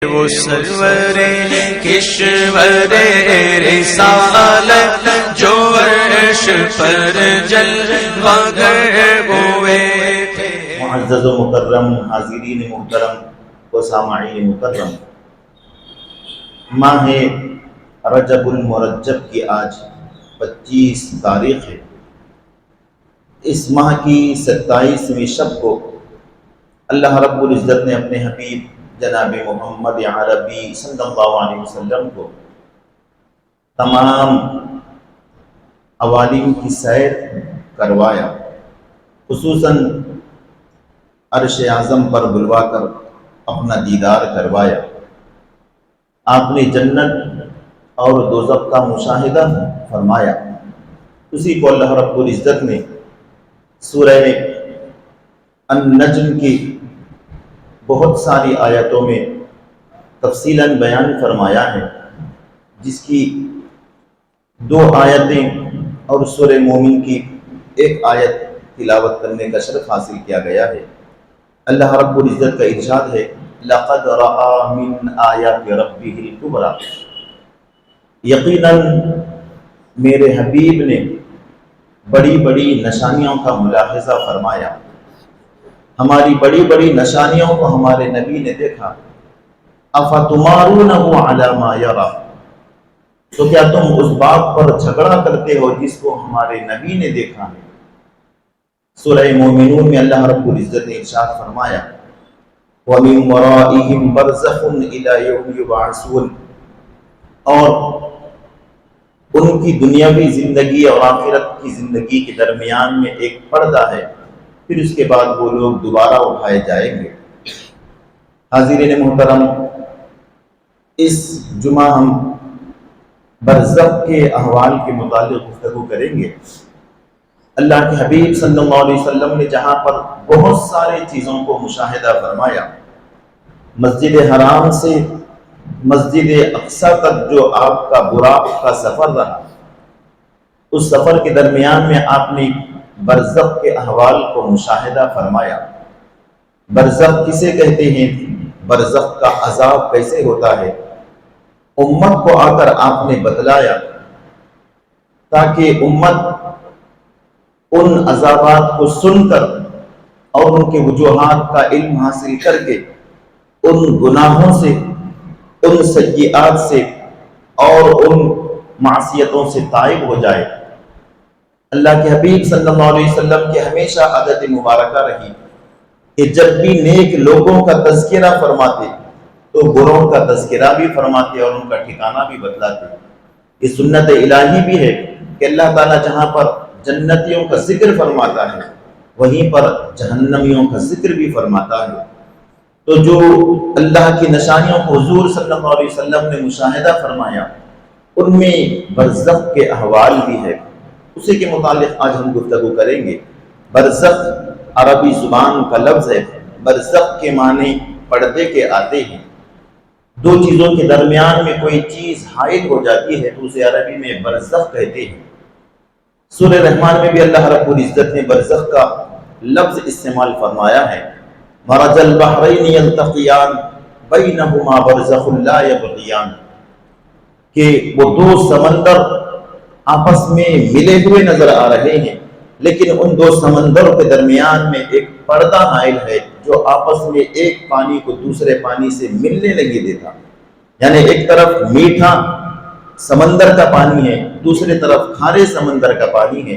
وہ سرور کشور رسالت جو عرش پر جلوہ گر ہوئے تھے۔ معزز و مکرم حاضرین محترم و سامعین مکرم، ماہ رجب المرجب کی آج 25 تاریخ ہے۔ اس ماہ کی 27ویں شب کو اللہ رب العزت نے اپنے حبیب جناب محمد عربی صلی اللہ علیہ وسلم کو تمام عوالم کی سیر کروایا، خصوصاً عرش اعظم پر بلوا کر اپنا دیدار کروایا۔ آپ نے جنت اور دوزخ کا مشاہدہ فرمایا۔ اسی کو اللہ رب العزت نے سورہ النجم کی بہت ساری آیتوں میں تفصیلاً بیان فرمایا ہے، جس کی 2 آیتیں اور سورہ مومن کی 1 آیت تلاوت کرنے کا شرف حاصل کیا گیا ہے۔ اللہ رب العزت کا ارشاد ہے، لَقَدْ رَأَىٰ مِنْ آیَاتِ رَبِّهِ الْكُبْرَىٰ، یقیناً میرے حبیب نے بڑی بڑی نشانیوں کا ملاحظہ فرمایا۔ ہماری بڑی بڑی نشانیوں کو ہمارے نبی نے دیکھا۔ اَفَتُمَارُونَهُ عَلَىٰ مَا يَرَىٰ، تو کیا تم اس بات پر جھگڑا کرتے ہو جس کو ہمارے نبی نے دیکھا ہے؟ سورہ مومنون میں اللہ رب العزت نے ارشاد فرمایا، وَمِن وَرَائِهِمْ بَرْزَخٌ إِلَىٰ يَوْمِ يُبْعَثُونَ، اور ان کی دنیاوی زندگی اور آخرت کی زندگی کے درمیان میں ایک پردہ ہے، پھر اس کے بعد وہ لوگ دوبارہ اٹھائے جائیں گے۔ حاضرین محترم، اس جمعہ ہم برزخ کے احوال کے متعلق گفتگو کریں گے۔ اللہ کے حبیب صلی اللہ علیہ وسلم نے جہاں پر بہت ساری چیزوں کو مشاہدہ فرمایا، مسجد حرام سے مسجد اقصیٰ تک جو آپ کا براق کا سفر رہا، اس سفر کے درمیان میں آپ نے برزخ کے احوال کو مشاہدہ فرمایا۔ برزخ کسے کہتے ہیں؟ برزخ کا عذاب کیسے ہوتا ہے؟ امت کو آ کر آپ نے بتلایا، تاکہ امت ان عذابات کو سن کر اور ان کے وجوہات کا علم حاصل کر کے ان گناہوں سے، ان سیئات سے اور ان معصیتوں سے تائب ہو جائے۔ اللہ کے حبیب صلی اللہ علیہ وسلم کی ہمیشہ عادت مبارکہ رہی کہ جب بھی نیک لوگوں کا تذکرہ فرماتے تو بروں کا تذکرہ بھی فرماتے اور ان کا ٹھکانہ بھی بتلاتے۔ یہ سنت الہی بھی ہے کہ اللہ تعالیٰ جہاں پر جنتیوں کا ذکر فرماتا ہے، وہیں پر جہنمیوں کا ذکر بھی فرماتا ہے۔ تو جو اللہ کی نشانیوں کو حضور صلی اللہ علیہ وسلم نے مشاہدہ فرمایا، ان میں برزخ کے احوال بھی ہے، اسی کے متعلق آج ہم گفتگو کریں گے۔ برزخ عربی زبان کا لفظ ہے۔ برزخ کے معنی پردے کے آتے ہیں۔ 2 چیزوں کے درمیان میں کوئی چیز حائل ہو جاتی ہے تو اسے عربی میں برزخ کہتے ہیں۔ سورہ رحمان میں بھی اللہ رب العزت نے برزخ کا لفظ استعمال فرمایا ہے، مرج البحرین یلتقیان بینہما برزخ لا یبغیان، کہ وہ 2 سمندر آپس میں ملے ہوئے نظر آ رہے ہیں، لیکن ان 2 سمندروں کے درمیان میں ایک پردہ حائل ہے جو آپس میں ایک پانی کو دوسرے پانی سے ملنے نہیں دیتا۔ یعنی ایک طرف میٹھا سمندر کا پانی ہے، دوسری طرف کھارے سمندر کا پانی ہے،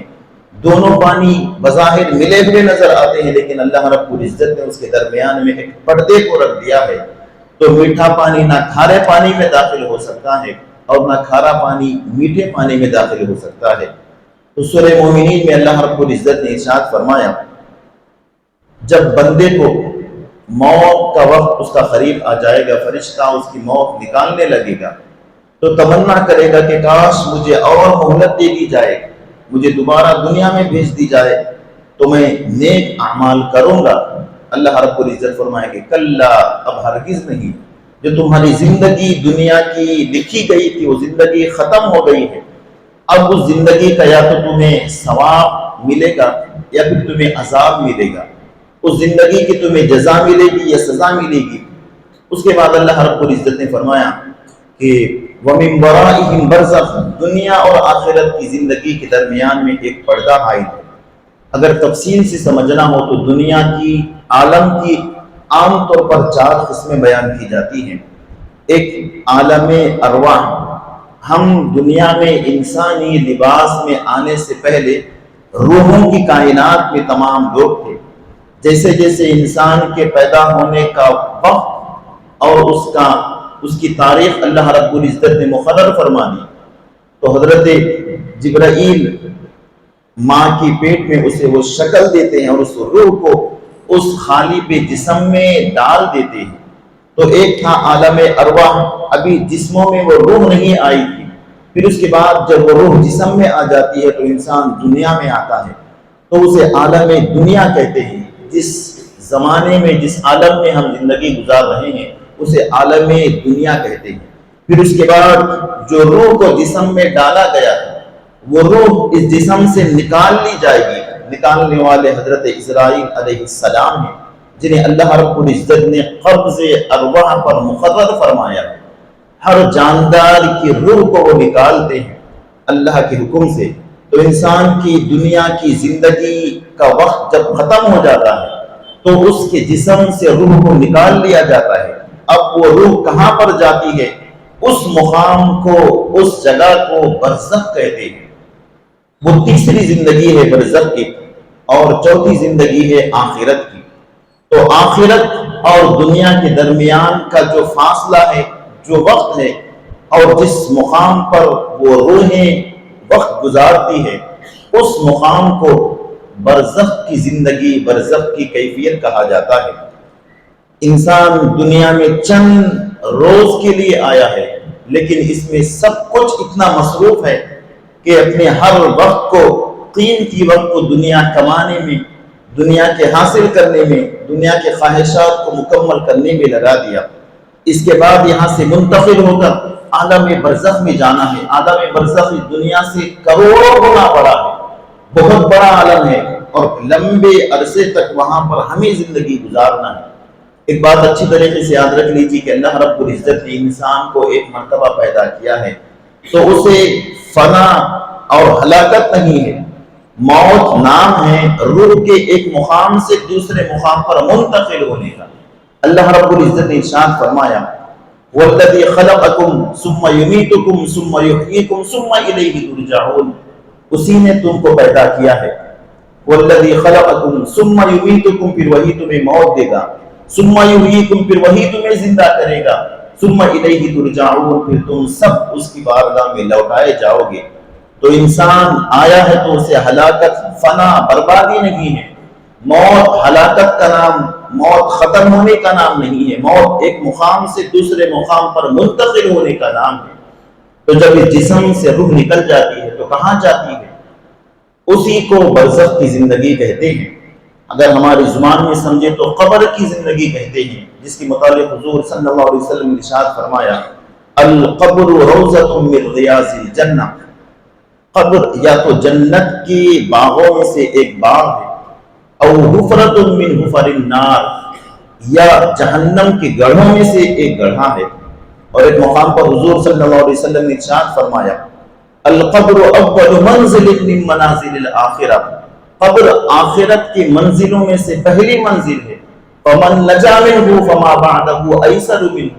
دونوں پانی بظاہر ملے ہوئے نظر آتے ہیں، لیکن اللہ رب العزت نے اس کے درمیان میں ایک پردے کو رکھ دیا ہے، تو میٹھا پانی نہ کھارے پانی میں داخل ہو سکتا ہے اور نہ کھارا پانی میٹھے پانی میں داخل ہو سکتا ہے۔ تو سورہ مومنین میں اللہ رب العزت نے ارشاد فرمایا، جب بندے کو موت کا وقت اس کا قریب آ جائے گا، فرشتہ اس کی موت نکالنے لگے گا، تو تمنا کرے گا کہ کاش مجھے اور مہلت دے دی جائے، مجھے دوبارہ دنیا میں بھیج دی جائے تو میں نیک اعمال کروں گا۔ اللہ رب العزت فرمائے کہ کلا، اب ہرگز نہیں، جو تمہاری زندگی دنیا کی لکھی گئی تھی وہ زندگی ختم ہو گئی ہے، اب اس زندگی کا یا تو تمہیں ثواب ملے گا یا پھر تمہیں عذاب ملے گا۔ اس زندگی کی تمہیں جزا ملے گی یا سزا ملے گی، اس کے بعد اللہ رب العزت نے فرمایا کہ وَمِن وَرَائِهِمْ بَرْزَخٌ، دنیا اور آخرت کی زندگی کے درمیان میں ایک پردہ حائل ہے۔ اگر تفصیل سے سمجھنا ہو تو دنیا کی، عالم کی عام طور پر 4 قسمیں بیان کی جاتی ہیں۔ ایک عالم ارواح، ہم دنیا میں انسانی لباس میں آنے سے پہلے روحوں کی کائنات میں تمام لوگ تھے۔ جیسے جیسے انسان کے پیدا ہونے کا وقت اور اس کی تاریخ اللہ رب العزت نے مقرر فرما دی، تو حضرت جبرائیل ماں کی پیٹ میں اسے وہ شکل دیتے ہیں اور اس روح کو اس خالی پہ جسم میں ڈال دیتے ہیں۔ تو ایک تھا عالم ارواح، ابھی جسموں میں وہ روح نہیں آئی تھی، پھر اس کے بعد جب وہ روح جسم میں آ جاتی ہے تو انسان دنیا میں آتا ہے، تو اسے عالم دنیا کہتے ہیں۔ جس زمانے میں، جس عالم میں ہم زندگی گزار رہے ہیں اسے عالم دنیا کہتے ہیں۔ پھر اس کے بعد جو روح کو جسم میں ڈالا گیا ہے وہ روح اس جسم سے نکال لی جائے گی۔ نکالنے والے حضرت اسرائیل علیہ السلام ہیں، جنہیں اللہ رب العزت نے قبض ارواح پر مقرر فرمایا۔ ہر جاندار کی روح کو وہ نکالتے ہیں اللہ کے حکم سے۔ تو انسان کی دنیا کی زندگی کا وقت جب ختم ہو جاتا ہے تو اس کے جسم سے روح کو نکال لیا جاتا ہے۔ اب وہ روح کہاں پر جاتی ہے؟ اس مقام کو، اس جگہ کو برزخ کہتے ہیں۔ وہ تیسری زندگی ہے برزخ کی، اور چوتھی زندگی ہے آخرت کی۔ تو آخرت اور دنیا کے درمیان کا جو فاصلہ ہے، جو وقت ہے، اور جس مقام پر وہ روحیں وقت گزارتی ہے، اس مقام کو برزخ کی زندگی، برزخ کی کیفیت کہا جاتا ہے۔ انسان دنیا میں چند روز کے لیے آیا ہے، لیکن اس میں سب کچھ اتنا مصروف ہے کہ اپنے ہر وقت کو، قیمتی وقت کو دنیا کمانے میں، دنیا کے حاصل کرنے میں، دنیا کے خواہشات کو مکمل کرنے میں لگا دیا۔ اس کے بعد یہاں سے منتقل ہو کر عالم برزخ میں جانا ہے۔ عالم برزخ اس دنیا سے کروڑوں گنا بڑا ہے، بہت بڑا عالم ہے، اور لمبے عرصے تک وہاں پر ہمیں زندگی گزارنا ہے۔ ایک بات اچھی طریقے سے یاد رکھ لیجیے کہ اللہ رب العزت نے انسان کو ایک مرتبہ پیدا کیا ہے تو اسے فنا اور ہلاکت نہیں ہے، موت نام ہے روح کے ایک مقام سے دوسرے مقام پر منتقل ہونے کا۔ اللہ رب العزت نے ارشاد فرمایا وَالَّذِي خَلَقَكُمْ ثُمَّ يُمِيتُكُمْ ثُمَّ يُحْيِيكُمْ ثُمَّ إِلَيْهِ تُرْجَعُونَ، اسی نے تم کو پیدا کیا ہے۔ وَالَّذِي خَلَقَكُمْ ثُمَّ يُمِيتُكُمْ، پھر وہی تمہیں موت دے گا، ثُمَّ يُحْيِيكُمْ، پھر وہی تمہیں زندہ کرے گا، ثُمَّ إِلَيْهِ تُرْجَعُونَ، پھر تم سب اس کی بارگاہ میں لوٹائے جاؤ گے۔ تو انسان آیا ہے تو اسے ہلاکت، فنا، بربادی نہیں ہے۔ موت ہلاکت کا نام، موت ختم ہونے کا نام نہیں ہے۔ موت ایک مقام سے دوسرے مقام پر منتقل ہونے کا نام ہے۔ تو جب اس جسم سے روح نکل جاتی ہے تو کہاں جاتی ہے؟ اسی کو برزخ کی زندگی کہتے ہیں۔ اگر ہماری زبان میں سمجھے تو قبر کی زندگی کہتے ہیں، جس کے متعلق حضور صلی اللہ علیہ وسلم نے ارشاد فرمایا القبر روضۃ من ریاض الجنہ، قبر یا تو جنت کی باغوں میں سے ایک باغ ہے، او حفرۃ من حفر النار، یا جہنم کے گڑھوں میں سے ایک گڑھا ہے۔ اور ایک مقام پر حضور صلی اللہ علیہ وسلم نے ارشاد فرمایا القبر اول منزل من منازل الآخرہ، قبر آخرت کی منزلوں میں سے پہلی منزل ہے۔ فمن نجا منہ فما بعدہ ایسر منہ،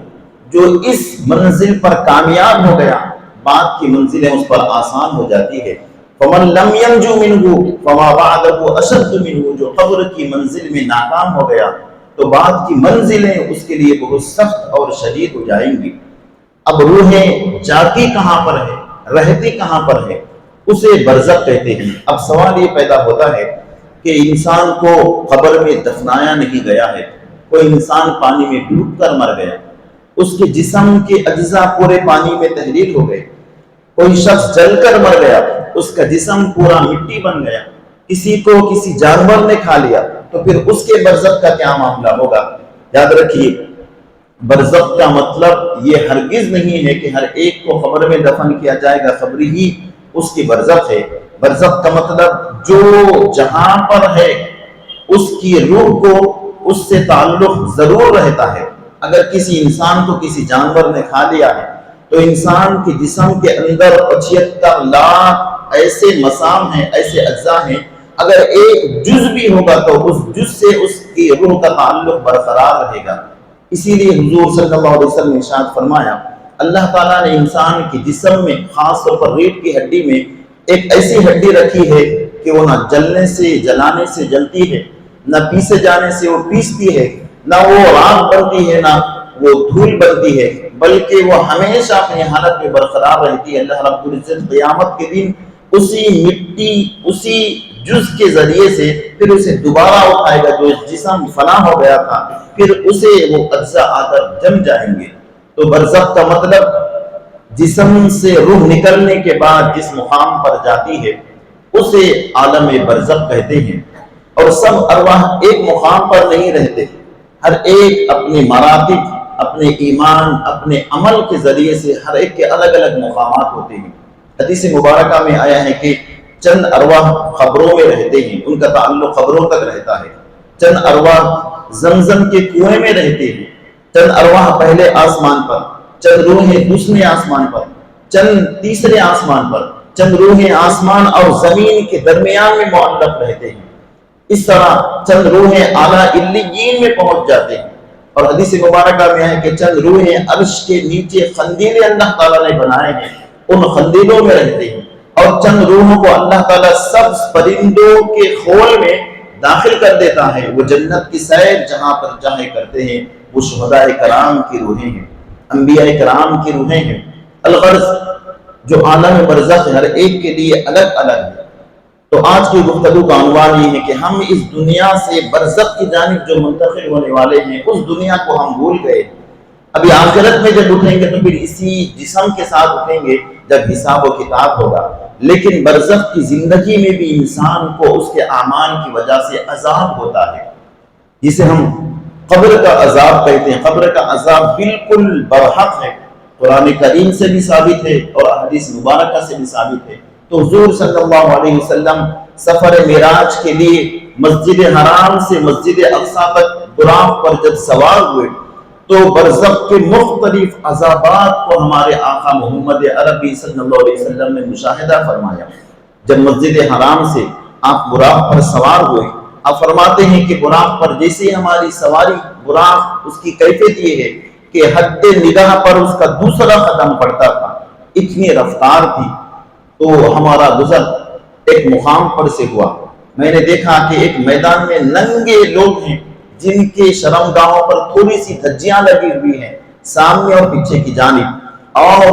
جو اس منزل پر کامیاب ہو گیا بعد کی منزلیں اس پر آسان ہو جاتی ہے۔ فمن لم ينجو منہ فما بعدہ اشد منہ، جو قبر کی منزل میں ناکام ہو گیا تو بعد کی منزلیں اس کے لیے بہت سخت اور شدید ہو جائیں گی۔ اب روحیں جاتی کہاں پر ہے، رہتی کہاں پر ہے، اسے برزخ کہتے ہیں۔ اب سوال یہ پیدا ہوتا ہے کہ انسان کو قبر میں دفنایا نہیں گیا ہے، کوئی انسان پانی میں ڈوب کر مر گیا، اس کے جسم کے اجزاء پورے پانی میں تحلیل ہو گئے، کوئی شخص جل کر مر گیا، اس کا جسم پورا مٹی بن گیا، کسی کو کسی جانور نے کھا لیا، تو پھر اس کے برزخ کا کیا معاملہ ہوگا؟ یاد رکھیے برزخ کا مطلب یہ ہرگز نہیں ہے کہ ہر ایک کو قبر میں دفن کیا جائے گا، قبر ہی اس کی برزخ ہے۔ برزخ کا مطلب جو جہاں پر ہے اس کی روح کو اس سے تعلق ضرور رہتا ہے۔ اگر کسی انسان کو کسی جانور نے کھا لیا ہے تو انسان کے جسم کے اندر 75 لاکھ ایسے مسام ہیں، ایسے اجزاء ہیں، اگر ایک جز بھی ہوگا تو اس جز سے اس کی روح کا تعلق برقرار رہے گا۔ اسی لیے حضور صلی اللہ علیہ وسلم نے ارشاد فرمایا، اللہ تعالیٰ نے انسان کے جسم میں خاص طور پر ریڑھ کی ہڈی میں ایک ایسی ہڈی رکھی ہے کہ وہ نہ جلنے سے جلانے سے جلتی ہے، نہ پیسے جانے سے وہ پیستی ہے، نہ وہ راکھ بنتی ہے، نہ وہ دھول بنتی ہے، بلکہ وہ ہمیشہ اپنی حالت میں برقرار رہتی ہے۔ اللہ رب العزت قیامت کے دن اسی مٹی، اسی جز کے ذریعے سے پھر اسے دوبارہ اٹھائے گا، جو جسم فنا ہو گیا تھا، پھر اسے وہ اجزاء آ کر جم جائیں گے۔ تو برزخ کا مطلب جسم سے روح نکلنے کے بعد جس مقام پر جاتی ہے اسے عالم برزخ کہتے ہیں۔ اور سب ارواح ایک مقام پر نہیں رہتے، ہر ایک اپنے مراتب، اپنے ایمان، اپنے عمل کے ذریعے سے ہر ایک کے الگ الگ مقامات ہوتے ہیں۔ حدیث مبارکہ میں آیا ہے کہ چند ارواح قبروں میں رہتے ہیں، ان کا تعلق قبروں تک رہتا ہے، چند ارواح زمزم کے کنویں میں رہتے ہیں، چند ارواح پہلے آسمان پر، چند روحیں دوسرے آسمان پر، چند تیسرے آسمان پر، چند روحیں آسمان اور زمین کے درمیان میں معلق رہتے ہیں۔ اس طرح چند روحیں اعلیٰ علیین میں پہنچ جاتے ہیں، اور حدیث مبارکہ میں ہے کہ چند روحیں عرش کے نیچے خندیلیں اللہ تعالیٰ نے بنائے ہیں، ان خندیلوں میں رہتے ہیں، اور چند روحوں کو اللہ تعالیٰ سبز پرندوں کے خول میں داخل کر دیتا ہے، وہ جنت کی سیر جہاں پر چاہے کرتے ہیں۔ وہ شہداء کرام کی روحیں ہیں، انبیاء کرام کی روحیں ہیں۔ الغرض جو عالم برزخ ہر ایک کے لیے الگ الگ ہے۔ تو آج کی گفتگو کا عنوان یہ ہے کہ ہم اس دنیا سے برزخ کی جانب جو منتقل ہونے والے ہیں، اس دنیا کو ہم بھول گئے۔ ابھی آخرت میں جب اٹھیں گے تو پھر اسی جسم کے ساتھ اٹھیں گے جب حساب و کتاب ہوگا، لیکن برزخ کی زندگی میں بھی انسان کو اس کے اعمال کی وجہ سے عذاب ہوتا ہے، جسے ہم قبر کا عذاب کہتے ہیں۔ قبر کا عذاب بالکل برحق ہے، قرآن کریم سے بھی ثابت ہے اور حدیث مبارکہ سے بھی ثابت ہے۔ تو حضور صلی اللہ علیہ وسلم سفر معراج کے لیے مسجد حرام سے مسجد اقصیٰ تک براق پر جب سوار ہوئے تو برزخ کے مختلف عذابات کو ہمارے آقا محمد عربی صلی اللہ علیہ وسلم نے مشاہدہ فرمایا۔ جب مسجد حرام سے آپ براق پر سوار ہوئے، آپ فرماتے ہیں کہ براق پر جیسے ہماری سواری، براق اس کی کیفیت یہ ہے کہ حد نگاہ پر اس کا دوسرا قدم پڑتا تھا، اتنی رفتار تھی۔ تو ہمارا گزر ایک مقام پر سے ہوا، میں نے دیکھا کہ ایک میدان میں ننگے لوگ ہیں جن کے شرمگاہوں پر تھوڑی سی دھجیاں لگی ہوئی ہیں سامنے اور پیچھے کی جانب، اور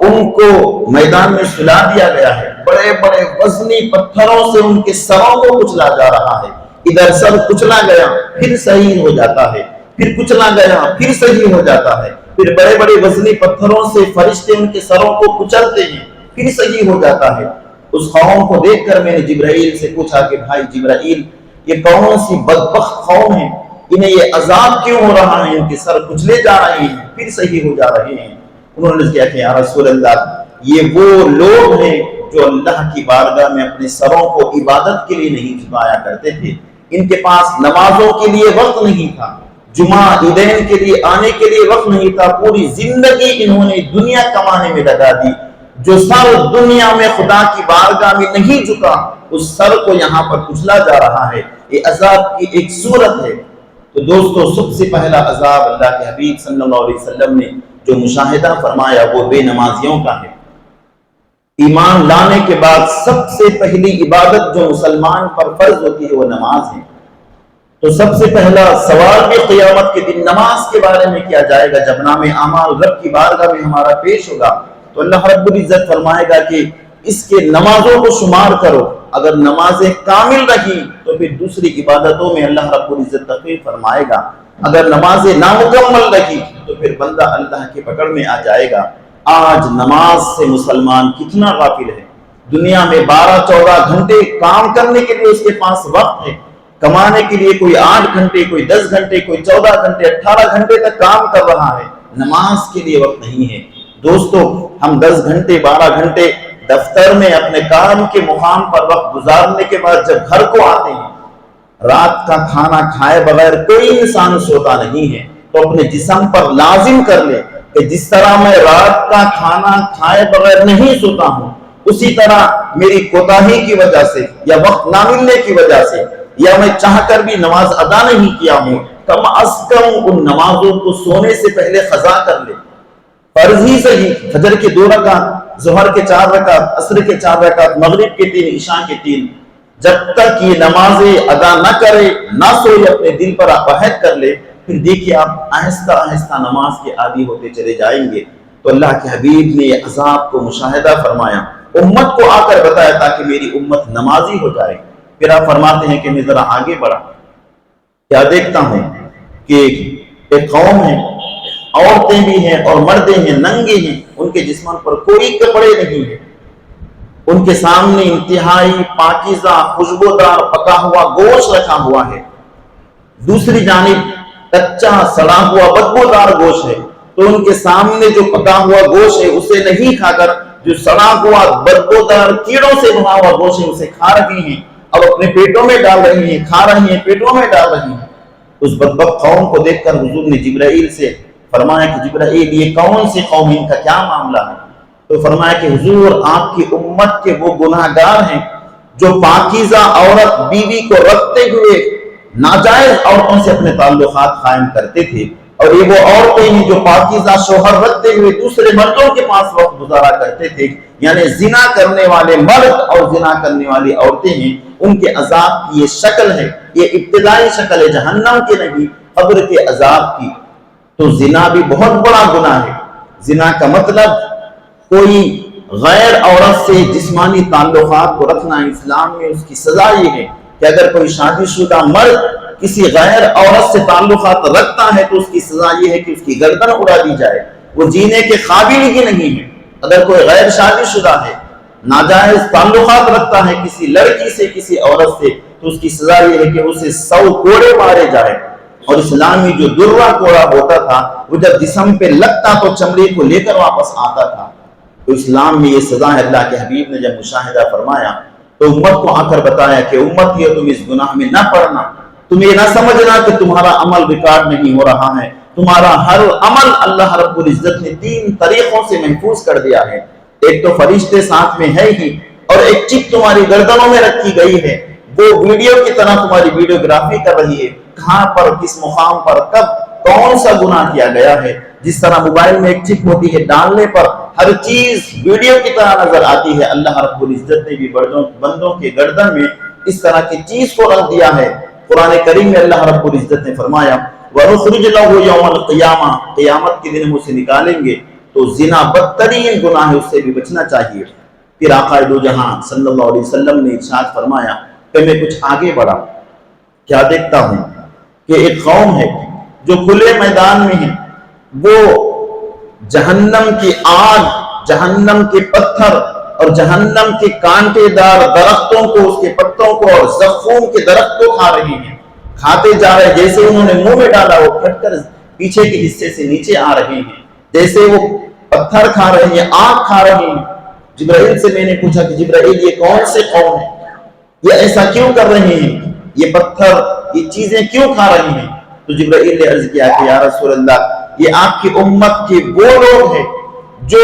ان کو میدان میں سلا دیا گیا ہے۔ بڑے بڑے وزنی پتھروں سے ان کے سروں کو کچلا جا رہا ہے، ادھر سر کچلا گیا پھر صحیح ہو جاتا ہے، پھر کچلا گیا پھر صحیح ہو جاتا ہے، پھر بڑے بڑے وزنی پتھروں سے فرشتے ان کے سروں کو کچلتے ہیں پھر صحیح ہو جاتا ہے۔ اس قوم کو دیکھ کر میں نے جبرائیل سے پوچھا کہ بھائی جبرائیل، یہ کون سی بدبخت قوم ہے، انہیں یہ عذاب کیوں ہو رہا ہے، ان کے سر کچلے جا رہے ہیں پھر صحیح ہو جا رہے ہیں؟ انہوں نے کہا کہ یا رسول اللہ، یہ وہ لوگ ہیں جو اللہ کی بارگاہ میں اپنے سروں کو عبادت کے لیے نہیں جھکایا کرتے تھے، ان کے پاس نمازوں کے لیے وقت نہیں تھا، جمعہ عیدین کے لیے آنے کے لیے وقت نہیں تھا، پوری زندگی انہوں نے دنیا کمانے میں لگا دی۔ جو سر دنیا میں خدا کی بارگاہ میں نہیں جھکا، اس سر کو یہاں پر کچلا جا رہا ہے، یہ عذاب کی ایک صورت ہے۔ تو دوستو، سب سے پہلا عذاب اللہ کے حبیب صلی اللہ علیہ وسلم نے جو مشاہدہ فرمایا وہ بے نمازیوں کا ہے۔ ایمان لانے کے بعد سب سے پہلی عبادت جو مسلمان پر فرض ہوتی ہے وہ نماز ہے۔ تو سب سے پہلا سوال بھی قیامت کے دن نماز کے بارے میں کیا جائے گا۔ جب نام اعمال رب کی بارگاہ میں ہمارا پیش ہوگا تو اللہ رب العزت فرمائے گا کہ اس کے نمازوں کو شمار کرو، اگر نمازیں کامل رہی تو پھر دوسری عبادتوں میں اللہ رب العزت تخفیف فرمائے گا، اگر نمازیں نامکمل رہی تو پھر بندہ اللہ کے پکڑ میں آ جائے گا۔ آج نماز سے مسلمان کتنا غافل ہے۔ دنیا میں 12-14 گھنٹے کام کرنے کے لیے اس کے پاس وقت ہے، کمانے کے لیے کوئی 8 گھنٹے، کوئی 10 گھنٹے، کوئی 14 گھنٹے، 18 گھنٹے تک کام کر رہا ہے، نماز کے لیے وقت نہیں ہے۔ دوستو، ہم 10 گھنٹے 12 گھنٹے دفتر میں اپنے کام کے مقام پر وقت گزارنے کے بعد جب گھر کو آتے ہیں، رات کا کھانا کھائے بغیر کوئی انسان سوتا نہیں ہے، تو اپنے جسم پر لازم کر لے کہ جس طرح میں رات کا کھانا کھائے بغیر نہیں سوتا ہوں، اسی طرح میری کوتاہی کی وجہ سے یا وقت نہ ملنے کی وجہ سے یا میں چاہ کر بھی نماز ادا نہیں کیا ہوں، کم از کم ان نمازوں کو سونے سے پہلے قضا کر لے۔ فرض ہی صحیح، فجر کے 2 رکعت، ظہر کے 4 رکعت، عصر کے 4 رکعت، مغرب کے 3، عشاء کے 3، جب تک یہ نمازیں ادا نہ کرے، نہ سوئے، اپنے دل پر آپ عہد کر لے، پھر دیکھیے آپ آہستہ آہستہ نماز کے عادی ہوتے چلے جائیں گے۔ تو اللہ کے حبیب نے یہ عذاب کو مشاہدہ فرمایا، امت کو آ کر بتایا تاکہ میری امت نمازی ہو جائے۔ پھر آپ فرماتے ہیں کہ میں ذرا آگے بڑھا، کیا دیکھتا ہوں کہ ایک قوم ہے، عورتیں بھی ہیں اور مردیں ہیں، ننگے ہیں، ان کے جسموں پر کوئی کپڑے نہیں ہیں، ان کے سامنے انتہائی پاکیزہ خوشبودار پکا ہوا گوشت رکھا ہوا ہے، دوسری جانب کچا سڑا ہوا بدبودار گوشت ہے، تو ان کے سامنے جو پکا ہوا گوشت ہے اسے نہیں کھا کر جو سڑا ہوا بدبودار کیڑوں سے بنا ہوا گوشت ہے اسے کھا رہی ہیں اور اپنے پیٹوں میں ڈال رہی ہیں، کھا رہی ہیں، پیٹوں میں ڈال رہی ہیں۔ اس بدبخت قوم کو دیکھ کر حضور نے جبرائیل سے فرمایا کہ جبرائیل یہ کون سی قوم، ان کا کیا معاملہ ہے؟ تو فرمایا کہ حضور آپ کی امت کے وہ گناہگار ہیں جو پاکیزہ عورت بیوی کو رکھتے ہوئے ناجائز عورتوں سے اپنے تعلقات قائم کرتے تھے، اور یہ وہ عورتیں ہیں جو پاکیزہ شوہر رکھتے ہوئے دوسرے مردوں کے پاس وقت گزارا کرتے تھے، یعنی زنا کرنے والے مرد اور زنا کرنے والی عورتیں ہیں۔ ان کے عذاب کی یہ شکل ہے، یہ ابتدائی شکل ہے جہنم کی نہیں، قبر کے عذاب کی۔ تو زنا بھی بہت بڑا گناہ ہے۔ زنا کا مطلب کوئی غیر عورت سے جسمانی تعلقات کو رکھنا۔ اسلام میں اس کی سزا یہ ہے کہ اگر کوئی شادی شدہ مرد کسی غیر عورت سے تعلقات رکھتا ہے تو اس کی سزا یہ ہے کہ اس کی گردن اڑا دی جائے، وہ جینے کے قابل ہی نہیں ہے۔ اگر کوئی غیر شادی شدہ ہے، ناجائز تعلقات رکھتا ہے کسی لڑکی سے، کسی عورت سے، تو اس کی سزا یہ ہے کہ اسے 100 کوڑے مارے جائے۔ اور اسلامی جو درہ کوڑا ہوتا تھا وہ جب جسم پہ لگتا تو چمڑی کو لے کر واپس آتا تھا۔ تو اسلام میں یہ سزا ہے۔ اللہ کے حبیب نے جب مشاہدہ فرمایا تو امت کو آ کر بتایا کہ امت یہ تم اس گناہ میں نہ پڑنا، تم یہ نہ سمجھنا کہ تمہارا عمل ریکارڈ نہیں ہو رہا ہے، تمہارا ہر عمل اللہ رب العزت نے 3 طریقوں سے محفوظ کر دیا ہے۔ ایک تو فرشتے ساتھ میں ہے ہی، اور ایک چپ تمہاری گردنوں میں رکھی گئی ہے، وہ ویڈیو کی طرح تمہاری ویڈیوگرافی کر رہی ہے، کہاں پر، کس مقام پر، کب، کون سا گناہ کیا گیا ہے۔ جس طرح موبائل میں ایک چپ ہوتی ہے، ڈالنے پر ہر چیز ویڈیو کی طرح نظر آتی ہے، اللہ رب العزت نے بھی بندوں کے گردن میں اس طرح کی چیز کو رکھ دیا ہے۔ قرآن کریم میں اللہ رب العزت نے فرمایا وَنُخْرِجْ لَهُ يَوْمَ الْقِيَامَةِ، قیامت کے دن ہم اسے نکالیں گے۔ تو زنا بدترین گناہ ہے، اس سے بھی بچنا چاہیے۔ پھر آقا دو جہاں صلی اللہ علیہ وسلم نے ارشاد فرمایا کہ میں کچھ آگے بڑھا، کیا دیکھتا ہوں کہ ایک قوم ہے جو کھلے میدان میں ہے، وہ جہنم کی آگ، جہنم کے پتھر اور جہنم کے کانٹے دار درختوں کو، اس کے پتوں کو اور زقوم کے درخت کو کھا رہی ہیں، کھاتے جا رہے، جیسے انہوں نے منہ میں ڈالا وہ پھٹ کر پیچھے کے حصے سے نیچے آ رہے ہیں، جیسے وہ پتھر کھا رہے ہیں، آگ کھا رہے ہیں۔ جبرائیل سے میں نے پوچھا کہ جبرائیل یہ کون سے قوم ہے، یہ ایسا کیوں کر رہے ہیں، یہ پتھر، یہ چیزیں کیوں کھا رہی ہیں؟ تو جبرائیل نے عرض کیا کہ یا رسول اللہ یہ آپ کی امت کے وہ لوگ ہیں جو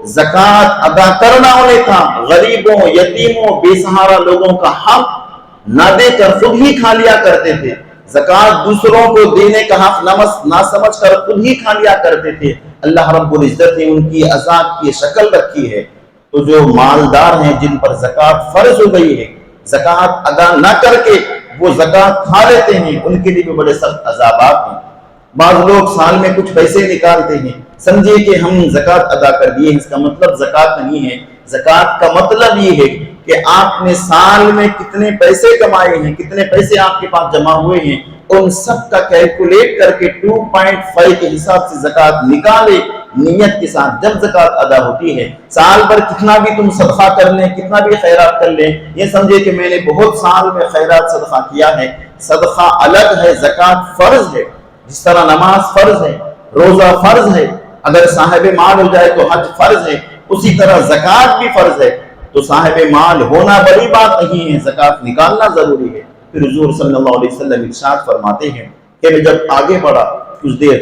زکوٰۃ ادا کرنا انہیں تھا، غریبوں، یتیموں، بے سہارا لوگوں کا حق نہ دے کر خود ہی کھا لیا کرتے تھے، زکوٰۃ دوسروں کو دینے کا حق نہ سمجھ کر خود ہی کھا لیا کرتے تھے۔ اللہ رب العزت نے ان کی عذاب کی شکل رکھی ہے۔ تو جو مالدار ہیں جن پر زکوٰۃ فرض ہو گئی ہے، زکوٰۃ ادا نہ کر کے وہ زکوٰۃ کھا لیتے ہیں، ان کے لیے بھی بڑے سخت عذابات ہیں۔ بعض لوگ سال میں کچھ پیسے نکالتے ہیں، سمجھے کہ ہم زکوٰۃ ادا کر دیے، اس کا مطلب زکوٰۃ نہیں ہے۔ زکوٰۃ کا مطلب یہ ہے کہ آپ نے سال میں کتنے پیسے کمائے ہیں، کتنے پیسے آپ کے پاس جمع ہوئے ہیں، ان سب کا کیلکولیٹ کر کے 2.5 کے حساب سے زکوٰۃ نکالے نیت کے ساتھ۔ جب زکوٰۃ ادا ہوتی ہے، سال بھر کتنا بھی تم صدقہ کر لیں، کتنا بھی خیرات کر لیں، یہ سمجھے کہ میں نے بہت سال میں خیرات صدقہ کیا ہے۔ صدقہ الگ ہے، زکوٰۃ فرض ہے۔ جس طرح نماز فرض ہے، روزہ فرض ہے، اگر صاحب مال ہو جائے تو حج فرض ہے، اسی طرح زکوٰۃ بھی فرض ہے۔ تو صاحب مال ہونا بڑی بات نہیں ہے، زکوٰۃ نکالنا ضروری ہے۔ پھر حضور صلی اللہ علیہ وسلم ارشاد فرماتے ہیں کہ میں جب آگے بڑھا کچھ دیر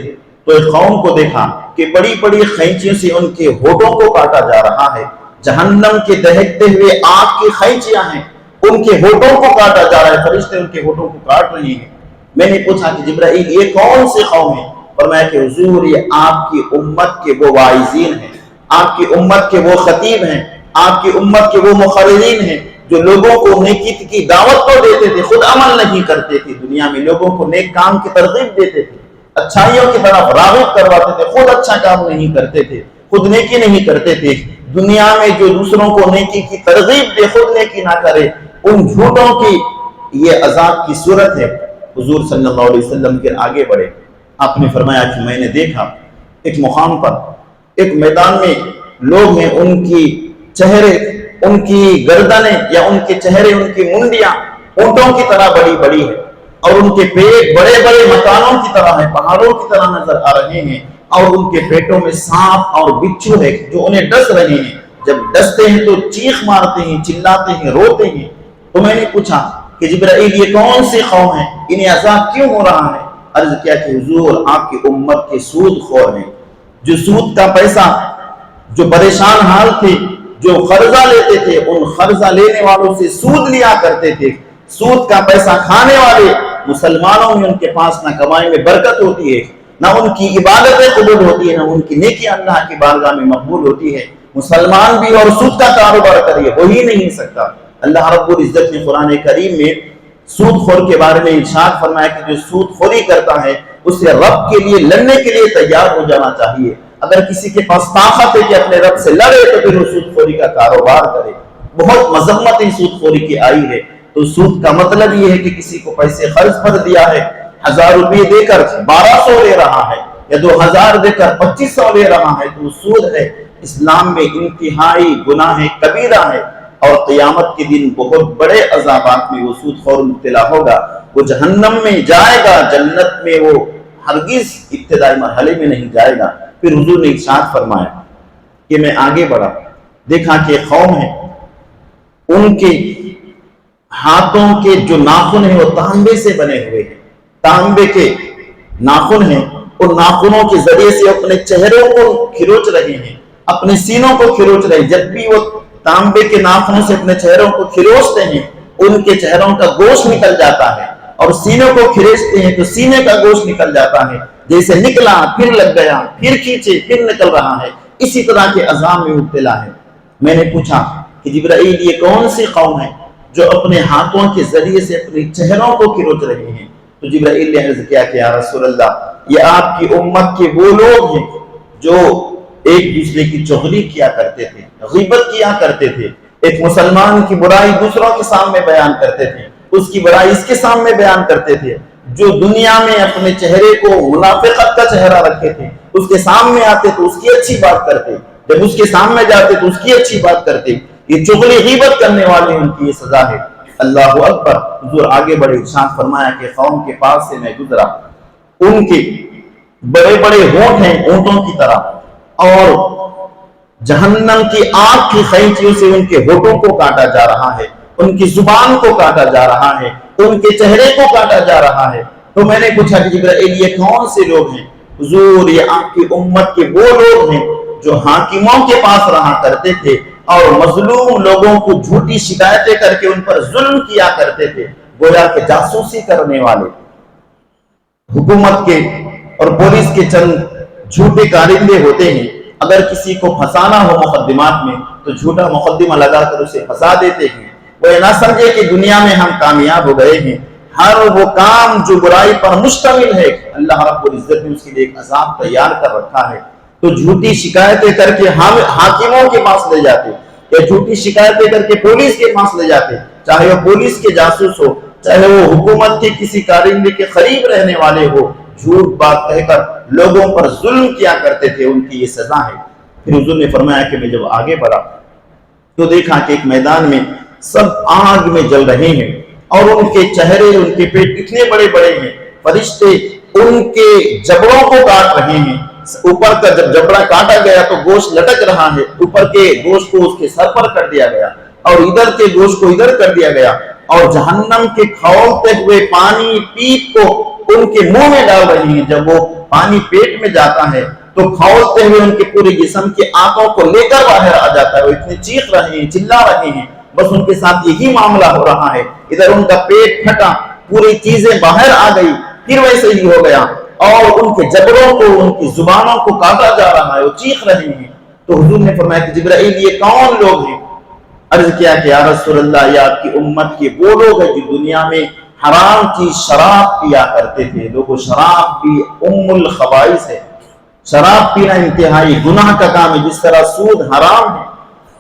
تو ایک قوم کو دیکھا کہ بڑی بڑی خینچیوں سے ان کے ہونٹوں کو کاٹا جا رہا ہے. جہنم کے دہکتے ہوئے آگ کی خینچیاں ہیں, ان کے ہونٹوں کو کاٹا جا رہا ہے, فرشتے ان کے ہونٹوں کو کاٹ رہے ہیں. میں نے پوچھا کہ جبرائیل یہ کون سی قوم ہے؟ فرمایا کہ حضور یہ آپ کی امت کے وہ واعظین ہیں, آپ کی امت کے وہ خطیب ہیں, آپ کی امت کے وہ مقررین ہیں جو لوگوں کو نیکی کی دعوت تو دیتے تھے, خود عمل نہیں کرتے تھے. دنیا میں لوگوں کو نیک کام کی ترغیب دیتے تھے, اچھائیوں کی طرف راغب کرواتے تھے, خود اچھا کام نہیں کرتے تھے, خود نیکی نہیں کرتے تھے. دنیا میں جو دوسروں کو نیکی کی ترغیب دے, خود نیکی نہ کرے, ان جھوٹوں کی یہ عذاب کی صورت ہے. حضور صلی اللہ علیہ وسلم کے آگے بڑھے, آپ نے فرمایا کہ میں نے دیکھا ایک مقام پر ایک میدان میں لوگ ہیں, ان کی چہرے, ان کی گردنیں یا ان کے چہرے, ان کی منڈیاں اونٹوں کی طرح بڑی بڑی ہے, اور ان کے پیٹ بڑے بڑے مکانوں کی طرح ہے, پہاڑوں کی طرح نظر آ رہے ہیں, اور ان کے پیٹوں میں سانپ اور بچھو ہے جو انہیں ڈس رہے ہیں. جب ڈستے ہیں تو چیخ مارتے ہیں, چلاتے ہیں, روتے ہیں. تو میں نے پوچھا کہ جبرائیل یہ کون سی قوم ہے, انہیں عذاب کیوں ہو رہا ہے؟ عرض کیا کہ حضور آپ کی امت کے سود خور ہیں, جو سود کا پیسہ, جو پریشان حال تھے, جو قرضہ لیتے تھے, ان قرضہ لینے والوں سے سود لیا کرتے تھے. سود کا پیسہ کھانے والے مسلمانوں میں ان کے پاس نہ کمائی میں برکت ہوتی ہے, نہ ان کی عبادتیں قبول ہوتی ہے, نہ ان کی نیکی اللہ کی بارگاہ میں مقبول ہوتی ہے. مسلمان بھی اور سود کا کاروبار کریے, ہو ہی نہیں سکتا. اللہ رب العزت نے قرآن کریم میں سود خور کے بارے میں ارشاد فرمایا کہ جو سود خوری کرتا ہے اسے رب کے لیے لڑنے کے لیے تیار ہو جانا چاہیے. اگر کسی کے پاس طاقت ہے کہ اپنے رب سے لڑے تو پھر وہ سود خوری کا کاروبار کرے. بہت مذمت ہی سود خوری کی آئی ہے. تو سود کا مطلب یہ ہے کہ کسی کو پیسے قرض پر دیا ہے, 1000 روپے دے کر 1200 لے رہا ہے, یا 2000 دے کر 2500 لے رہا ہے, تو سود ہے. اسلام میں انتہائی گناہ کبیرہ ہے, اور قیامت کے دن بہت بڑے عذابات میں وہ سود خور مبتلا ہوگا. وہ جہنم میں جائے گا, جنت میں وہ ہرگز ابتدائی مرحلے میں نہیں جائے گا. پھر حضور نے ارشاد فرمایا کہ میں آگے بڑھا, دیکھا کہ قوم ہے, ان کے ہاتھوں کے جو ناخن ہیں وہ تانبے سے بنے ہوئے ہیں, تانبے کے ناخن ہیں, ان ناخنوں کے ذریعے سے اپنے چہروں کو کھروچ رہے ہیں, اپنے سینوں کو کھروچ رہے ہیں. جب بھی وہ تانبے کے ناخنوں سے اپنے چہروں کو کھروچتے ہیں ان کے چہروں کا گوشت نکل جاتا ہے, اور سینوں کو کھروچتے ہیں تو سینے کا گوشت نکل جاتا ہے, جیسے نکلا پھر لگ گیا, پھر کھینچے پھر نکل رہا ہے. اسی طرح کے عذاب میں مبتلا ہے. میں نے پوچھا کہ جبرائیل یہ کون سی قوم ہے جو اپنے ہاتھوں کے ذریعے سے اپنے چہروں کو کھروچ رہے ہیں؟ تو جبرائیل نے عرض کیا کہ یا رسول اللہ یہ آپ کی امت کے وہ لوگ ہیں جو ایک دوسرے کی چغلی کیا کرتے تھے, غیبت کیا کرتے تھے, ایک مسلمان کی برائی دوسروں کے سامنے بیان کرتے تھے, اس کی برائی اس کے سامنے بیان کرتے تھے, جو دنیا میں اپنے چہرے کو منافقت کا چہرہ رکھے تھے, اس کے سامنے آتے تو اس کی اچھی بات کرتے, جب اس کے سامنے جاتے تو اس کی اچھی بات کرتے. یہ چغلی غیبت کرنے والے ان کی یہ سزا ہے. اللہ اکبر. حضور آگے بڑے, ارشاد فرمایا کہ قوم کے پاس سے میں گزرا, ان کے بڑے بڑے ہونٹ ہیں اونٹوں کی طرح, اور جہنم کی آگ کی خینچیوں سے ان کے ہونٹوں کو کاٹا جا رہا ہے, ان کی زبان کو کاٹا جا رہا ہے, ان کے چہرے کو کاٹا جا رہا ہے. تو میں نے پوچھا کہ جبرائیل یہ کون سے لوگ ہیں؟ حضور یہ آپ کی امت کے وہ لوگ ہیں جو حاکموں کے پاس رہا کرتے تھے اور مظلوم لوگوں کو جھوٹی شکایتیں کر کے ان پر ظلم کیا کرتے تھے, گویا کہ جاسوسی کرنے والے. حکومت کے اور پولیس کے چند جھوٹے کارندے ہوتے ہیں, اگر کسی کو پھنسانا ہو مقدمات میں تو جھوٹا مقدمہ لگا کر اسے پھنسا دیتے ہیں. وہ یہ نہ سمجھے کہ دنیا میں ہم کامیاب ہو گئے ہیں. ہر وہ کام جو برائی پر مشتمل ہے اللہ رب العزت نے اس کے لیے ایک عذاب تیار کر رکھا ہے. تو جھوٹی شکایتیں کر کے ہم حاکموں کے پاس لے جاتے, یا جھوٹی شکایتیں کر کے پولیس کے پاس لے جاتے, چاہے وہ پولیس کے جاسوس ہو, چاہے وہ حکومت کے کسی کارندے کے قریب رہنے والے ہو, جھوٹ بات کہہ کر لوگوں پر ظلم کیا کرتے تھے, ان کی یہ سزا ہے. پھر حضور نے فرمایا کہ میں جب آگے بڑھا تو دیکھا کہ ایک میدان میں سب آگ میں جل رہے ہیں, اور ان کے چہرے, ان کے پیٹ اتنے بڑے بڑے ہیں, فرشتے ان کے جبڑوں کو کاٹ رہے ہیں. اوپر کا جب جبڑا کاٹا گیا تو گوشت لٹک رہا ہے, اوپر کے گوشت کو اس کے سر پر کر دیا گیا, اور ادھر کے گوشت کو ادھر کر دیا گیا, اور جہنم کے کھولتے ہوئے پانی پیپ کو ان کے منہ میں ڈال رہی ہیں. جب وہ پانی پیٹ میں جاتا ہے تو کھولتے ہوئے ان کے پورے جسم کے آنتوں کو لے کر باہر آ جاتا ہے. وہ اتنے چیخ رہے ہیں, چلا رہے ہیں, بس ان کے ساتھ یہی معاملہ ہو رہا ہے. ادھر ان کا پیٹ پھٹا, پوری چیزیں باہر آ گئی, پھر ویسے ہی ہو گیا, اور ان کے جبڑوں کو, ان کی زبانوں کو کاٹا جا رہا ہے, وہ چیخ رہے ہیں. تو حضور نے فرمایا کہ جبرائیل یہ کون لوگ ہیں؟ عرض کیا کہ یا رسول اللہ, یہ آپ کی امت کے وہ لوگ ہیں جو دنیا میں حرام چیز شراب پیا کرتے تھے. لوگوں, شراب بھی الخبائث ہے. شراب پینا انتہائی گناہ کا کام ہے. جس طرح سود حرام ہے,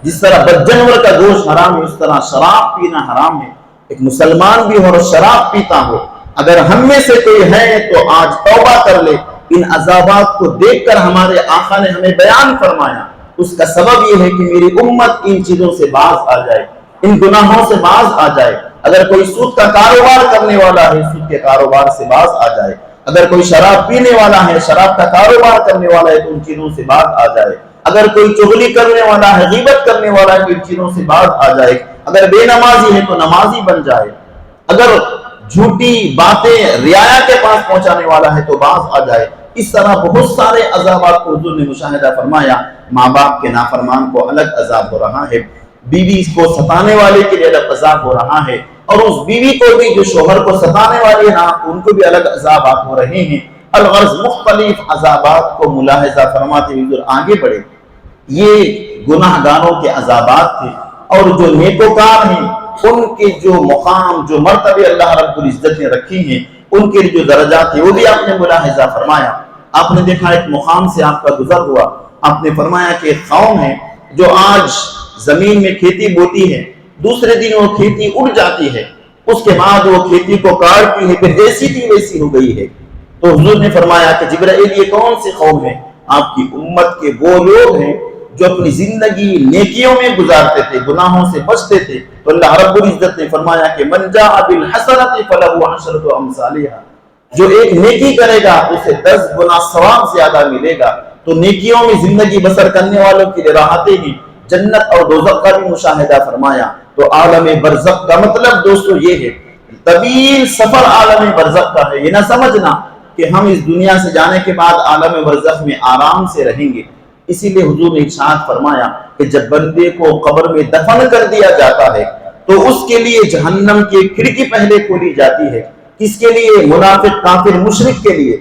جس طرح بدجنور کا گوشت حرام ہے, اس طرح شراب پینا حرام ہے. ایک مسلمان بھی ہو اور شراب پیتا ہو, اگر ہم میں سے کوئی ہے تو آج توبہ کر لے. ان عذابات کو دیکھ کر ہمارے آقا نے ہمیں بیان فرمایا, اس کا سبب یہ ہے کہ میری امت ان چیزوں سے باز آ جائے, ان گناہوں سے باز آ جائے. اگر کوئی سود کا کاروبار کرنے والا ہے, سود کے کاروبار سے باز آ جائے. اگر کوئی شراب پینے والا ہے, شراب کا کاروبار کرنے والا ہے, تو ان چیزوں سے باز آ جائے. اگر کوئی چغلی کرنے والا ہے, غیبت کرنے والا ہے, تو ان چیزوں سے باز آ جائے. اگر بے نمازی ہے تو نمازی بن جائے. اگر جھوٹی باتیں رعایا کے پاس پہنچانے والا ہے تو باز آ جائے. اس طرح بہت سارے عذابات کو حضور نے مشاہدہ فرمایا. ماں باپ کے نافرمان کو الگ عذاب ہو رہا ہے, بیوی کو ستانے والے کے لیے الگ عذاب ہو رہا ہے, اور اس بیوی کو بھی جو شوہر کو ستانے والی ہے ان کو بھی الگ عذابات ہو رہے ہیں. الغرض مختلف عذابات کو ملاحظہ فرماتے ہوئے حضور آگے بڑھے. یہ گناہ گاروں کے عذابات تھے, اور جو نیکوکار ہیں ان کے جو مقام, جو مرتبے اللہ رب العزت نے رکھی ہیں, ان کے جو درجات ہیں وہ بھی آپ نے ملاحظہ فرمایا. آپ نے دیکھا ایک مقام سے آپ کا گزر ہوا, آپ نے فرمایا کہ ایک قوم ہے جو آج زمین میں کھیتی بوتی ہے, دوسرے دن وہ کھیتی اڑ جاتی ہے, اس کے بعد وہ کھیتی کو کاٹتی ہے, پھر جیسی تھی ویسی ہو گئی ہے. تو حضور نے فرمایا کہ جبرائیل یہ کون سی قوم ہے؟ آپ کی امت کے وہ لوگ ہیں جو اپنی زندگی نیکیوں میں گزارتے تھے, گناہوں سے بچتے تھے. تو اللہ رب العزت نے فرمایا کہ من جاء بالحسنۃ فلہ عشرۃ امثالھا, جو ایک نیکی کرے گا اسے 10 گنا ثواب زیادہ ملے گا. تو نیکیوں میں زندگی بسر کرنے والوں کے لیے راحتیں ہیں. جنت اور دوزخ کا بھی مشاہدہ فرمایا. تو عالم برزخ کا مطلب دوستو یہ ہے, طویل سفر عالم برزخ کا ہے. یہ نہ سمجھنا کہ ہم اس دنیا سے جانے کے بعد عالم برزخ میں آرام سے رہیں گے. اسی لیے حضور نے ارشاد فرمایا کہ جب بندے کو قبر میں دفن کر دیا جاتا ہے تو اس کے لیے جہنم کی کھڑکی پہلے کھولی جاتی ہے. کس کے لیے؟ منافق, کافر, مشرک کے لیے.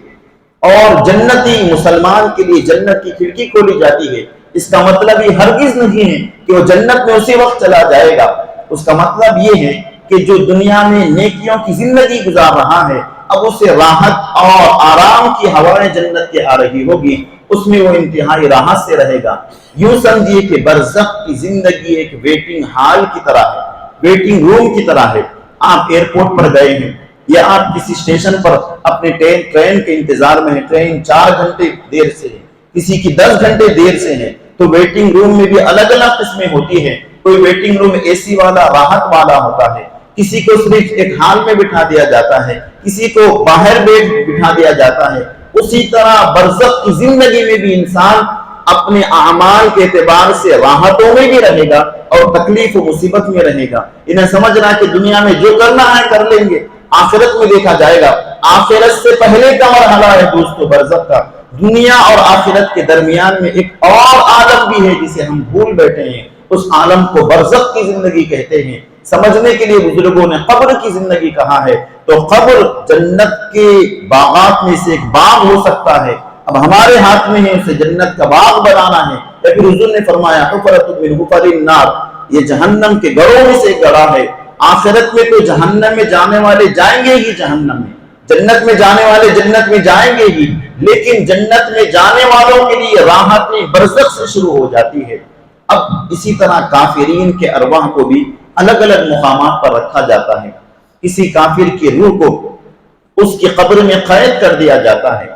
اور جنتی مسلمان کے لیے جنت کی کھڑکی کھولی جاتی ہے. اس کا مطلب یہ ہرگز نہیں ہے کہ وہ جنت میں اسی وقت چلا جائے گا. اس کا مطلب یہ ہے کہ جو دنیا میں نیکیوں کی زندگی گزار رہا ہے, اب اسے راحت اور آرام کی ہوائیں جنت کے آ رہی ہوگی, اس میں وہ انتہائی راحت سے رہے گا. یوں سمجھیے کہ برزخ کی زندگی ایک ویٹنگ ہال کی طرح ہے, ویٹنگ روم کی طرح ہے. آپ ایئرپورٹ پر گئے ہیں یا آپ کسی اسٹیشن پر اپنے ٹرین کے انتظار میں ہیں, ٹرین 4 گھنٹے دیر سے ہے, کسی کی 10 گھنٹے دیر سے ہے, تو ویٹنگ روم میں بھی الگ الگ قسمیں ہوتی ہیں. کوئی ویٹنگ روم اے سی والا, راحت والا ہوتا ہے, کسی کو صرف ایک ہال میں بٹھا دیا جاتا ہے, کسی کو باہر بٹھا دیا جاتا ہے. اسی طرح برزخ کی زندگی میں بھی انسان اپنے اعمال کے اعتبار سے راحتوں میں بھی رہے گا اور تکلیف و مصیبت میں رہے گا. انہیں سمجھنا کہ دنیا میں جو کرنا ہے کر لیں گے, آخرت میں دیکھا جائے گا. آخرت سے پہلے کا مرحلہ ہے دوستو برزخ کا. دنیا اور آخرت کے درمیان میں ایک اور عالم بھی ہے جسے ہم بھول بیٹھے ہیں. اس عالم کو برزخ کی زندگی کہتے ہیں. سمجھنے کے لیے بزرگوں نے قبر کی زندگی کہا ہے. تو قبر جنت کے باغات میں سے ایک باغ ہو سکتا ہے. اب ہمارے ہاتھ میں ہے اسے جنت کا باغ بنانا ہے. یا پھر حضور نے فرمایا حفرۃ من حفر النار, یہ جہنم کے گڑھوں میں سے ایک گڑھا ہے. آخرت میں تو جہنم میں جانے والے جائیں گے ہی جہنم میں, جنت میں جانے والے جنت میں جائیں گے ہی, لیکن جنت میں جانے والوں کے لیے راحتیں برزخ سے شروع ہو جاتی ہے. اب اسی طرح کافرین کے ارواح کو بھی الگ الگ مقامات پر رکھا جاتا ہے. کسی کافر کی روح کو اس کی قبر میں قید کر دیا جاتا ہے.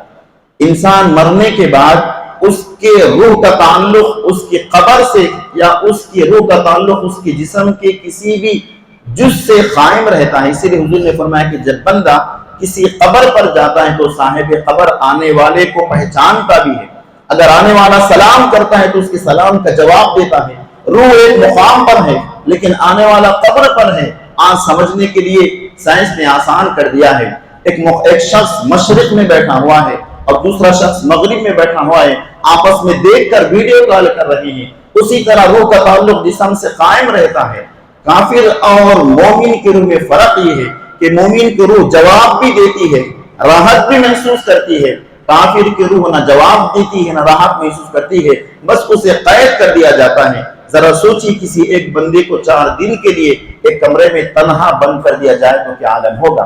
انسان مرنے کے بعد اس کے روح کا تعلق اس کی قبر سے یا اس کی روح کا تعلق اس کے جسم کے کسی بھی جز سے قائم رہتا ہے. اسی لیے حضور نے فرمایا کہ جب بندہ کسی قبر پر جاتا ہے تو صاحب قبر آنے والے کو پہچانتا بھی ہے. اگر آنے والا سلام کرتا ہے تو اس کے سلام کا جواب دیتا ہے. روح ایک مقام پر ہے لیکن آنے والا قبر پر ہے. آج سمجھنے کے لیے سائنس نے آسان کر دیا ہے. ایک شخص مشرق میں بیٹھا ہوا ہے اور دوسرا شخص مغرب میں بیٹھا ہوا ہے، آپس میں دیکھ کر ویڈیو کال کر رہے ہیں، اسی طرح روح کا تعلق جسم سے قائم رہتا ہے۔ کافر اور مومن کی روح میں فرق یہ ہے کہ مومن کی روح جواب بھی دیتی ہے، راحت بھی محسوس کرتی ہے، کافر کی روح نہ جواب دیتی ہے نہ راحت محسوس کرتی ہے، بس اسے قید کر دیا جاتا ہے۔ ذرا سوچی کسی ایک بندے کو 4 دن کے لیے ایک کمرے میں تنہا بند کر دیا جائے تو کیا عالم ہوگا؟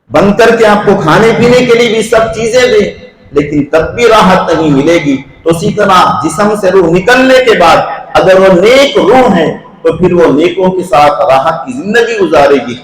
بند کر کے آپ کو کھانے پینے کے لیے بھی سب چیزیں دے، لیکن تب بھی راحت نہیں ملے گی۔ تو اسی طرح جسم سے روح نکلنے کے بعد اگر وہ نیک روح ہے تو پھر وہ نیکوں کے ساتھ راحت کی زندگی گزارے گی۔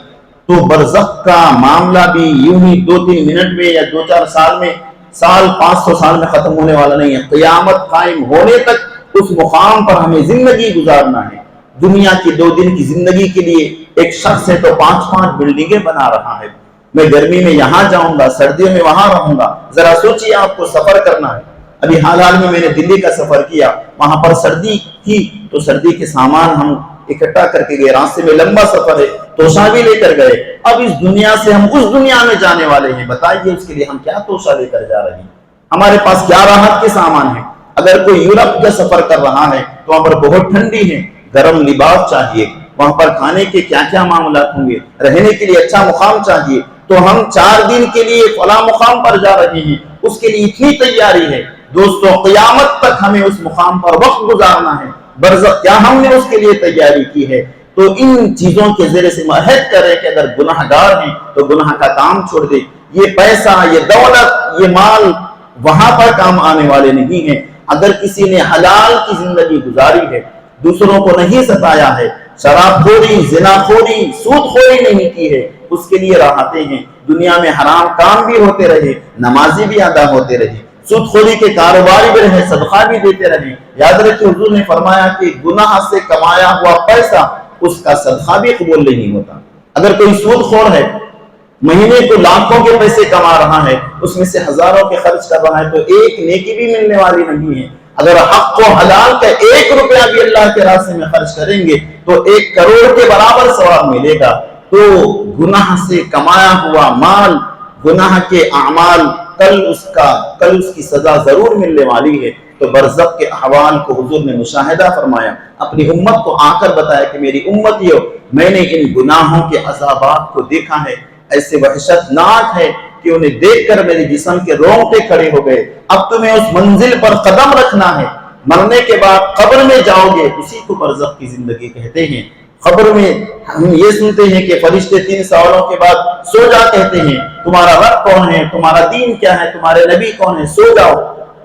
تو برزخ کا معاملہ بھی یوں ہی 2-3 منٹ میں یا 2-4 سال میں، 500 سال میں ختم ہونے والا نہیں ہے۔ قیامت قائم ہونے تک اس مقام پر ہمیں زندگی گزارنا ہے۔ دنیا کی 2 دن کی زندگی کے لیے ایک شخص ہے تو 5 بلڈنگیں بنا رہا ہے، میں گرمی میں یہاں جاؤں گا، سردیوں میں وہاں رہوں گا۔ ذرا سوچیے آپ کو سفر کرنا ہے۔ ابھی حال میں میں نے دلی کا سفر کیا، وہاں پر سردی تھی تو سردی کے سامان ہم اکٹھا کر کے گئے، راستے میں لمبا سفر ہے، توشہ بھی لے کر گئے۔ اب اس دنیا سے ہم اس دنیا میں جانے والے ہیں، بتائیے اس کے لیے ہم کیا توشہ لے کر جا رہے ہیں؟ ہمارے پاس کیا راحت کے سامان ہے؟ اگر کوئی یورپ کا سفر کر رہا ہے تو وہاں پر بہت ٹھنڈی ہے، گرم لباس چاہیے، وہاں پر کھانے کے کیا کیا معاملات ہوں گے، رہنے کے لیے اچھا مقام چاہیے، تو ہم 4 دن کے لیے فلاں مقام پر جا رہے ہیں، اس کے لیے اتنی تیاری ہے۔ دوستو قیامت تک ہمیں اس مقام پر وقت گزارنا ہے، برزخ کیا ہم نے اس کے لیے تیاری کی ہے؟ تو ان چیزوں کے ذریعے سے عہد کرے کہ اگر گناہ گار ہیں تو گناہ کا کام چھوڑ دے۔ یہ پیسہ، یہ دولت، یہ مال وہاں پر کام آنے والے نہیں ہیں۔ اگر کسی نے حلال کی زندگی گزاری ہے، دوسروں کو نہیں ستایا ہے، شراب خوری، زنا خوری، سود خوری نہیں کی ہے، اس کے لیے راحتیں ہیں۔ دنیا میں حرام کام بھی ہوتے رہے، نمازی بھی ادا ہوتے رہے، سود خوری کے کاروبار بھی رہے، صدقہ بھی دیتے رہے۔ یاد رکھیں حضور نے فرمایا کہ گناہ سے کمایا ہوا پیسہ اس کا صدقہ بھی قبول نہیں ہوتا۔ اگر کوئی سود خور ہے، مہینے کو لاکھوں کے پیسے کما رہا ہے، اس میں سے ہزاروں کے خرچ کر رہا ہے تو ایک نیکی بھی ملنے والی نہیں ہے۔ اگر حق و حلال کا 1 روپیہ بھی اللہ کے راستے میں خرچ کریں گے تو 1 کروڑ کے برابر ثواب ملے گا۔ تو گناہ سے کمایا ہوا مال، گناہ کے اعمال، کل اس کی سزا ضرور ملنے والی ہے۔ تو برزخ کے احوال کو حضور نے مشاہدہ فرمایا، اپنی امت کو آ کر بتایا کہ میری امتیو، میں نے ان گناہوں کے عذابات کو دیکھا ہے، ایسے وحشت ناک ہے کہ انہیں دیکھ کر میرے جسم کے رونگٹے کھڑے ہو گئے۔ اب تمہیں اس منزل پر قدم رکھنا ہے، مرنے کے بعد قبر میں جاؤ گے، اسی کو برزخ کی زندگی کہتے ہیں۔ قبر میں ہم یہ سنتے ہیں کہ فرشتے 3 سوالوں کے بعد سو جا کہتے ہیں، تمہارا رب کون ہے، تمہارا دین کیا ہے، تمہارے نبی کون ہے، سو جاؤ۔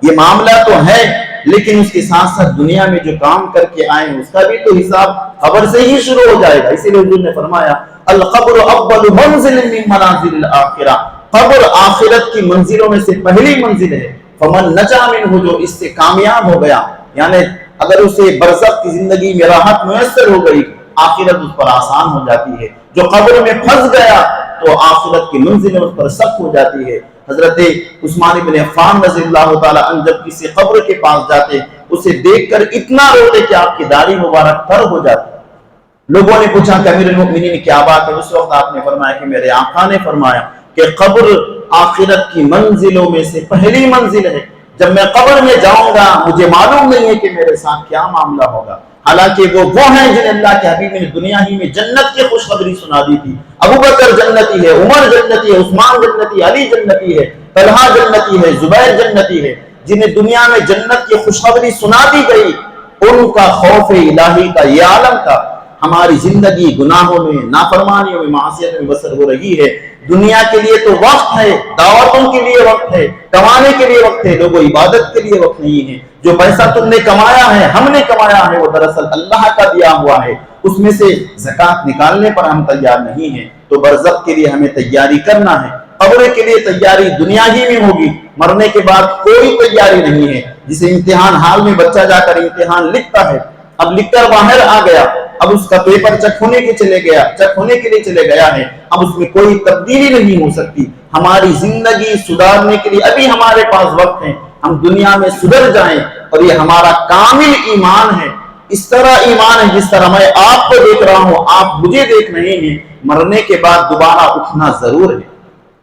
یہ معاملہ تو ہے، لیکن اس کے ساتھ ساتھ دنیا میں جو کام کر کے آئے ہیں اس کا بھی تو حساب قبر سے ہی شروع ہو جائے گا۔ اسی لیے حضور نے فرمایا القبر اول منزل من منازل الاخرہ، قبر آخرت کی منزلوں میں سے پہلی منزل ہے۔ فمن نجا منہ، جو اس سے کامیاب ہو گیا، یعنی اگر اسے برزخ کی زندگی میں راحت میسر ہو گئی، آخرت اس پر آسان ہو جاتی ہے۔ جو قبر میں پھنس گیا تو آخرت کی منزلیں اس پر سخت ہو جاتی ہے۔ حضرت عثمان بن عفان رضی اللہ تعالیٰ عنہ جب کسی قبر کے پاس جاتے، اسے دیکھ کر اتنا روتے کہ آپ کی داڑھی مبارک تر ہو جاتی۔ لوگوں نے پوچھا کہ امیر المؤمنین کیا بات ہے؟ اس وقت آپ نے فرمایا کہ میرے آقا نے فرمایا کہ قبر آخرت کی منزلوں میں سے پہلی منزل ہے۔ جب میں قبر میں جاؤں گا مجھے معلوم نہیں ہے کہ میرے ساتھ کیا معاملہ ہوگا، حالانکہ وہ ہیں جنہیں اللہ کے حبیب نے دنیا ہی میں جنت کی خوشخبری سنا دی تھی۔ ابو بکر جنتی ہے، عمر جنتی ہے، عثمان جنتی ہے، علی جنتی ہے، طلحہ جنتی ہے، زبیر جنتی ہے، جنہیں دنیا میں جنت کی خوشخبری سنا دی گئی، ان کا خوف الہی کا یہ عالم تھا۔ ہماری زندگی گناہوں میں، نافرمانیوں میں، معصیت میں بسر ہو رہی ہے۔ دنیا کے لیے تو وقت ہے، دعوتوں کے لیے وقت ہے، کمانے کے لیے وقت ہے، لوگوں عبادت کے لیے وقت نہیں ہے۔ جو پیسہ تم نے کمایا ہے، ہم نے کمایا ہے، وہ دراصل اللہ کا دیا ہوا ہے، اس میں سے زکوٰۃ نکالنے پر ہم تیار نہیں ہیں۔ تو برزخ کے لیے ہمیں تیاری کرنا ہے، قبر کے لیے تیاری دنیا ہی میں ہوگی، مرنے کے بعد کوئی تیاری نہیں ہے۔ جسے امتحان حال میں بچہ جا کر امتحان لکھتا ہے، اب لکھ کر باہر آ گیا، اب اس کا پیپر چیک ہونے کے لیے چلے گیا ہے، اب اس میں کوئی تبدیلی نہیں ہو سکتی۔ ہماری زندگی سدھارنے کے لیے ابھی ہمارے پاس وقت ہے، ہم دنیا میں سدھر جائیں، اور یہ ہمارا کامل ایمان ہے۔ اس طرح ایمان ہے جس طرح میں آپ کو دیکھ رہا ہوں، آپ مجھے دیکھ رہے ہیں، مرنے کے بعد دوبارہ اٹھنا ضرور ہے۔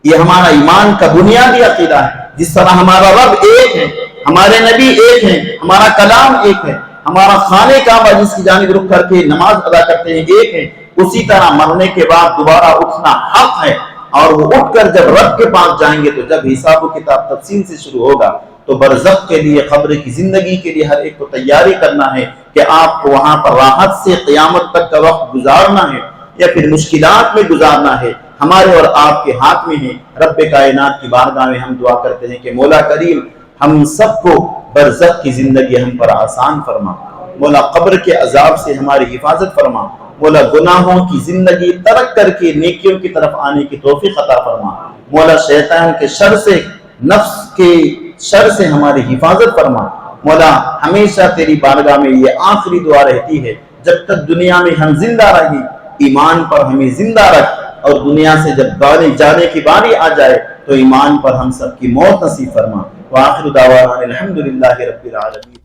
یہ ہمارا ایمان کا بنیادی عقیدہ ہے۔ جس طرح ہمارا رب ایک ہے، ہمارے نبی ایک ہیں، ہمارا کلام ایک ہے، ہمارا خانہ کعبہ جس کی جانب رخ کر کے نماز ادا کرتے ہیں ایک ہے، اسی طرح مرنے کے بعد دوبارہ اٹھنا حق ہے، اور وہ اٹھ کر جب رب کے پاس جائیں گے تو جب حساب و کتاب تفصیل سے شروع ہوگا تو برزخ کے لیے، قبر کی زندگی کے لیے ہر ایک کو تیاری کرنا ہے کہ آپ کو وہاں پر راحت سے قیامت تک کا وقت گزارنا ہے یا پھر مشکلات میں گزارنا ہے، ہمارے اور آپ کے ہاتھ میں ہے۔ رب کائنات کی بارگاہ میں ہم دعا کرتے ہیں کہ مولا کریم ہم سب کو برزخ کی زندگی ہم پر آسان فرما، مولا قبر کے عذاب سے ہماری حفاظت فرما، مولا گناہوں کی زندگی ترک کر کے نیکیوں کی طرف آنے کی توفیق عطا فرما، مولا شیطان کے شر سے، نفس کے شر سے ہماری حفاظت فرما، مولا ہمیشہ تیری بارگاہ میں یہ آخری دعا رہتی ہے، جب تک دنیا میں ہم زندہ رہیں ایمان پر ہمیں زندہ رکھ، اور دنیا سے جب جانے کی باری آ جائے تو ایمان پر ہم سب کی موت نصیب فرما۔ وآخر دعوانا الحمدللہ رب العالمین۔